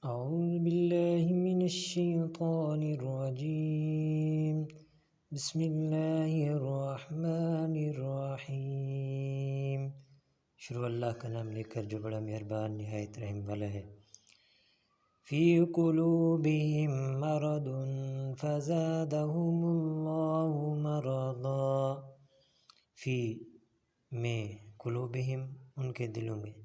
أعوذ بالله من الشيطان الرجيم بسم الله الرحمن الرحیم۔ شروع اللہ کا نام لے کر جو بڑا مہربان نہایت رحم والا ہے۔ فی قلوبہم مرض فزادہم اللہ مرضا، فی میں قلوبہم ان کے دلوں میں،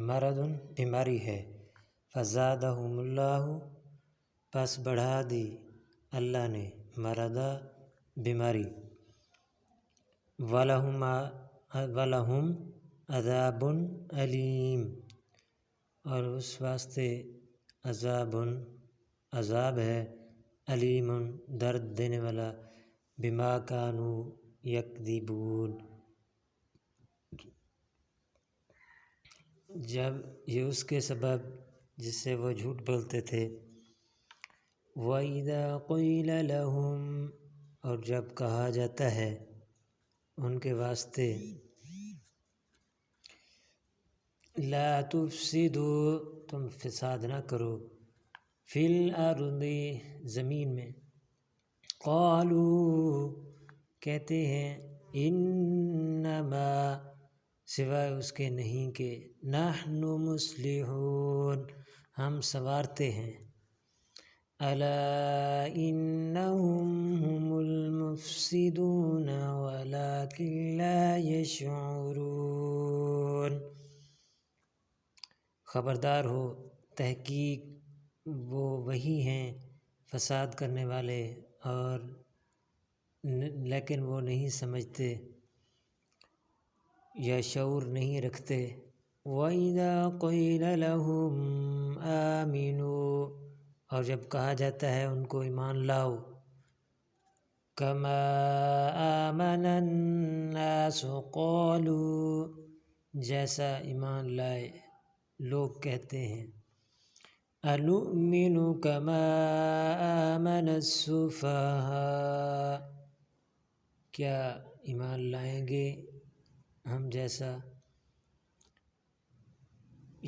مرض بیماری ہے، فزادہم اللہ پس بڑھا دی اللہ نے، مرضا بیماری، وَلَهُمْ عذاب علیم، اور اس واسطے عذاب ہے، علیم درد دینے والا، بما کانوا یکذبون، جب یہ اس کے سبب جس سے وہ جھوٹ بولتے تھے۔ وَإِذَا قِيلَ لَهُمْ، اور جب کہا جاتا ہے ان کے واسطے، لا تفسدوا تم فساد نہ کرو، فی الارض زمین میں، قالوا کہتے ہیں، انما سوائے اس کے نہیں کہ، نحن مصلحون ہم سنوارتے ہیں، الا انہم هم المفسدون ولکن لا یشعرون، خبردار ہو تحقیق وہ وہی ہیں فساد کرنے والے، اور لیکن وہ نہیں سمجھتے یا شعور نہیں رکھتے۔ وَإِذَا قِيلَ لَهُمْ آمِنُوا، اور جب کہا جاتا ہے ان کو ایمان لاؤ، كَمَا آمَنَ النَّاسُ قَالُوا جیسا ایمان لائے لوگ کہتے ہیں، أَنُؤْمِنُ كَمَا آمَنَ السُّفَهَاءُ کیا ایمان لائیں گے ہم جیسا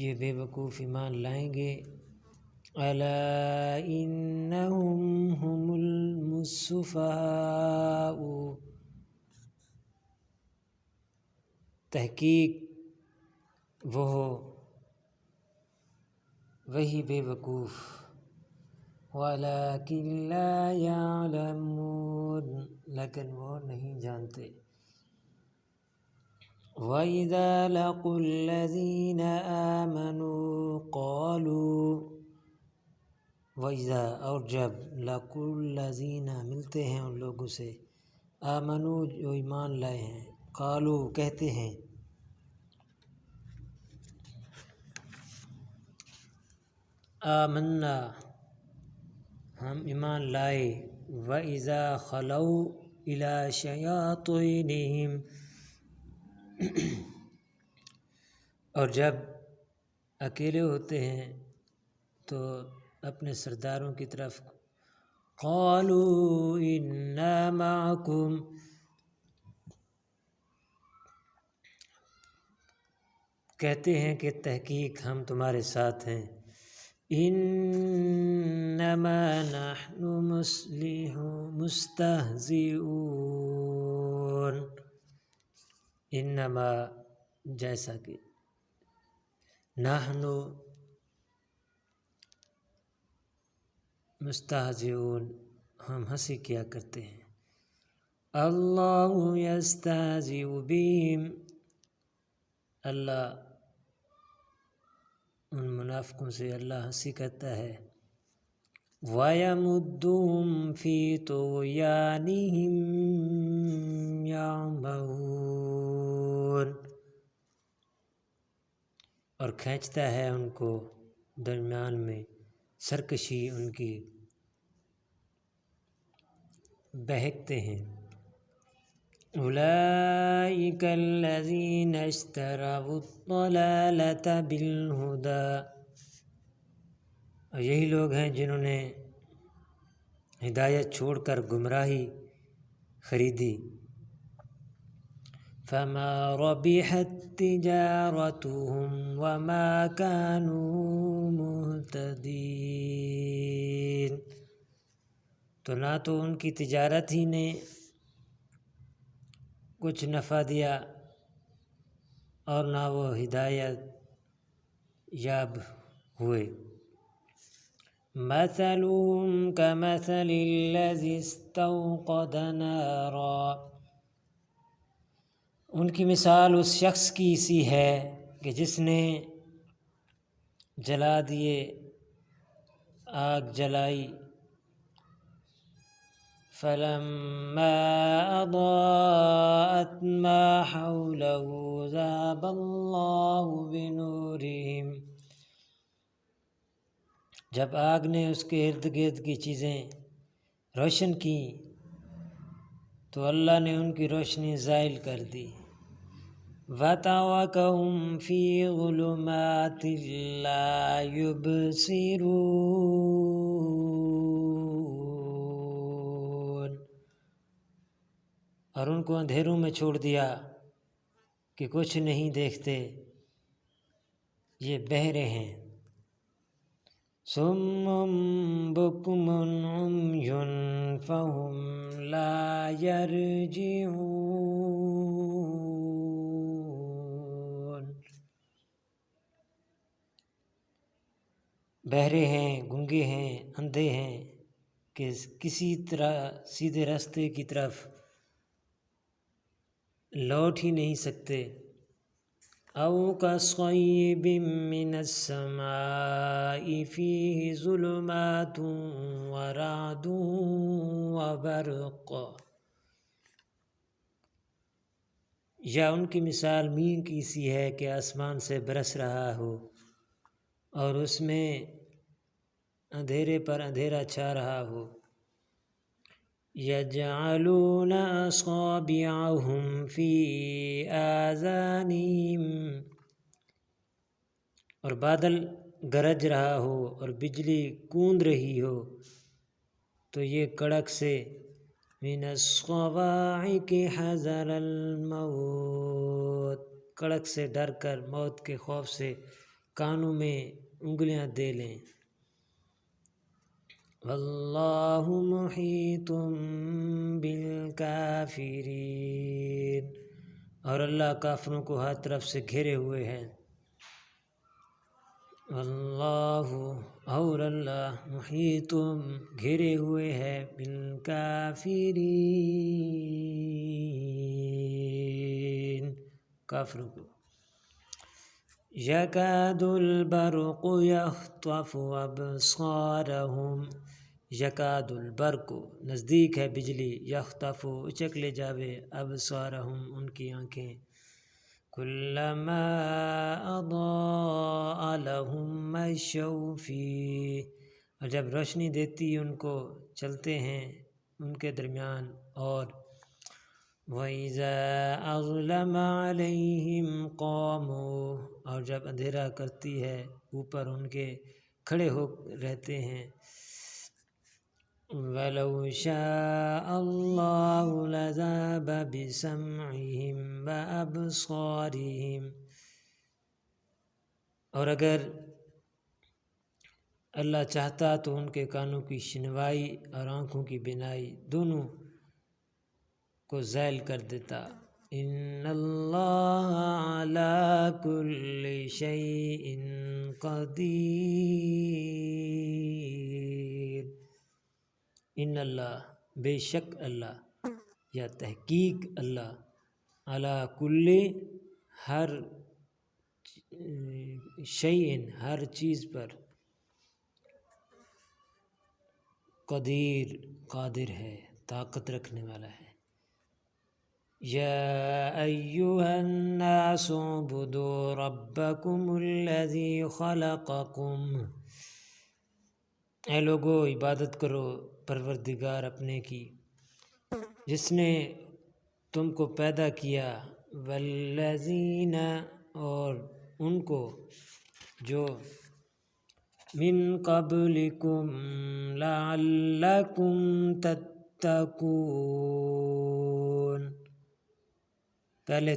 یہ بے وقوف ایمان لائیں گے؟ الا انہم هم السفہاء، تحقیق وہ وہی بے وقوف، ولکن لا یعلمون لیکن وہ نہیں جانتے۔ وَإِذَا لَقُوا الَّذِينَ آمَنُوا قَالُوا، وَإِذَا اور جب، لَقُوا الَّذِينَ ملتے ہیں ان لوگوں سے، آمنوا جو ایمان لائے ہیں، قالوا کہتے ہیں، آمنا ہم ایمان لائے، وَإِذَا خَلَوْا إِلَى شَيَاطِینِهِمْ اور جب اکیلے ہوتے ہیں تو اپنے سرداروں کی طرف، قالوا انا معکم کہتے ہیں کہ تحقیق ہم تمہارے ساتھ ہیں، انما نحن مستہزئون، انما جیسا کہ، نحن مستہزئون ہم ہنسی کیا کرتے ہیں، اللہ یستہزئ بہم اللہ ان منافقوں سے اللہ ہنسی کرتا ہے، وَيَمُدُّهُمْ فِي طُغْيَانِهِمْ يَعْمَهُونَ اور کھینچتا ہے ان کو درمیان میں سرکشی ان کی، بہکتے ہیں۔ أولئک الذین اشتروا الضلالة بالہدی، اور یہی لوگ ہیں جنہوں نے ہدایت چھوڑ کر گمراہی خریدی، فما ربحت تجارتهم وما كانوا مهتدين، تو نہ تو ان کی تجارت ہی نے کچھ نفع دیا اور نہ وہ ہدایت یاب ہوئے۔ مثلهم كمثل الذي استوقد نارا، ان کی مثال اس شخص کی سی ہے کہ جس نے جلا دیے، آگ جلائی۔ فلما أضاءت ما حوله ذهب الله بنورهم، جب آگ نے اس کے ارد گرد کی چیزیں روشن کیں تو اللہ نے ان کی روشنی زائل کر دی۔ وَتَرَكَهُمْ فِي ظُلُمَاتٍ لَا يُبْصِرُونَ، اور ان کو اندھیروں میں چھوڑ دیا کہ کچھ نہیں دیکھتے، یہ بہرے ہیں۔ صُمٌّ بُكْمٌ عُمْيٌ فَهُمْ لَا يَرْجِعُونَ، بہرے ہیں، گنگے ہیں، اندھے ہیں کہ کسی طرح سیدھے راستے کی طرف لوٹ ہی نہیں سکتے۔ أَوْ كَصَيِّبٍ مِّنَ السَّمَاءِ فِيهِ ظُلُمَاتٌ وَرَعْدٌ وَبَرْقٌ، یا ان کی مثال مینہ کی سی ہے کہ آسمان سے برس رہا ہو اور اس میں اندھیرے پر اندھیرا چھا رہا ہو۔ يَجْعَلُونَ أَصَابِعَهُمْ فِي آذَانِهِمْ، اور بادل گرج رہا ہو اور بجلی گونج رہی ہو تو یہ کڑک سے مِنَ الصَّوَاعِقِ حَذَرَ الْمَوْتِ، کڑک سے ڈر کر، موت کے خوف سے کانوں میں انگلیاں دے لیں۔ واللہ محیط بالکافرین، اور اللہ کافروں کو ہر طرف سے گھیرے ہوئے ہے۔ واللہ، اور اللہ، محیط گھیرے ہوئے ہے، بالکافرین، کافروں کو۔ یکاد البرق یخطف ابصارہم، یکاد البرق، نزدیک ہے بجلی، یخطف، اچک لے جاوے، ابصارہم، ان کی آنکھیں۔ کلما اضاء لہم مشوا فیہ، اور جب روشنی دیتی ان کو چلتے ہیں ان کے درمیان، اور وَإِذَا أَظْلَمَ عَلَيْهِمْ قَامُوا، اور جب اندھیرا کرتی ہے اوپر ان کے کھڑے ہو رہتے ہیں۔ وَلَوْ شَاءَ اللَّهُ لَذَهَبَ بِسَمْعِهِمْ وَأَبْصَارِهِمْ، اور اگر اللہ چاہتا تو ان کے کانوں کی شنوائی اور آنکھوں کی بینائی دونوں کو زائل کر دیتا۔ ان اللہ علی کل شیء قدیر، ان اللہ، بے شک اللہ، یا تحقیق اللہ، علی کل، ہر شیء، ہر چیز پر، قدیر، قادر ہے، طاقت رکھنے والا ہے۔ یا ایہا الناس اعبدوا ربکم الذی خلقکم، اے لوگو عبادت کرو پروردگار اپنے کی جس نے تم کو پیدا کیا، والذین، اور ان کو جو من قبلکم لعلکم تتقون، پہلے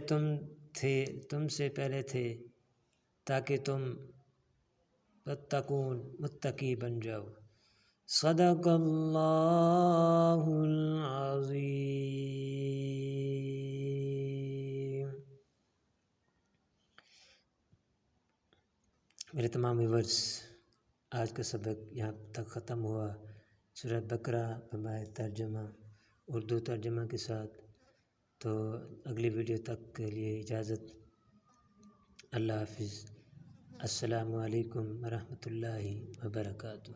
تم سے پہلے تھے تاکہ تم تتقون متقی بن جاؤ۔ صدق اللہ العظیم۔ میرے تمام ویورز، آج کا سبق یہاں تک ختم ہوا۔ سورہ بقرہ بمائے ترجمہ، اردو ترجمہ کے ساتھ۔ تو اگلی ویڈیو تک کے لیے اجازت۔ اللہ حافظ۔ السلام علیکم ورحمۃ اللہ وبرکاتہ۔